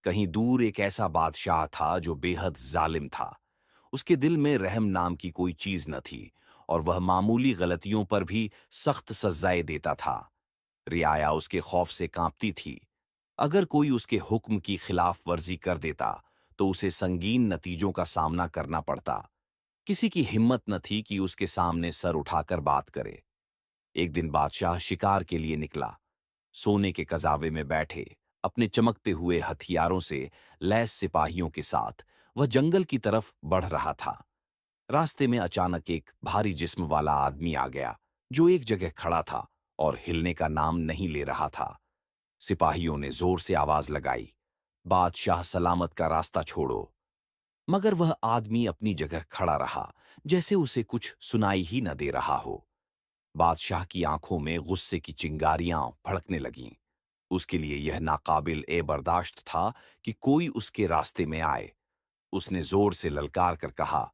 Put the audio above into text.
कहीं दूर एक ऐसा बादशाह था जो बेहद जालिम था। उसके दिल में रहम नाम की कोई चीज न थी और वह मामूली गलतियों पर भी सख्त सजाएं देता था। रियाया उसके खौफ से कांपती थी। अगर कोई उसके हुक्म की खिलाफ वर्जी कर देता तो उसे संगीन नतीजों का सामना करना पड़ता। किसी की हिम्मत न थी कि उसके सामने सर उठाकर बात करे। एक दिन बादशाह शिकार के लिए निकला। सोने के कजावे में बैठे अपने चमकते हुए हथियारों से लैस सिपाहियों के साथ वह जंगल की तरफ बढ़ रहा था। रास्ते में अचानक एक भारी जिस्म वाला आदमी आ गया जो एक जगह खड़ा था और हिलने का नाम नहीं ले रहा था। सिपाहियों ने जोर से आवाज लगाई, बादशाह सलामत का रास्ता छोड़ो। मगर वह आदमी अपनी जगह खड़ा रहा, जैसे उसे कुछ सुनाई ही न दे रहा हो। बादशाह की आंखों में गुस्से की चिंगारियां भड़कने लगीं। उसके लिए यह नाकाबिल ए बर्दाश्त था कि कोई उसके रास्ते में आए। उसने जोर से ललकार कर कहा,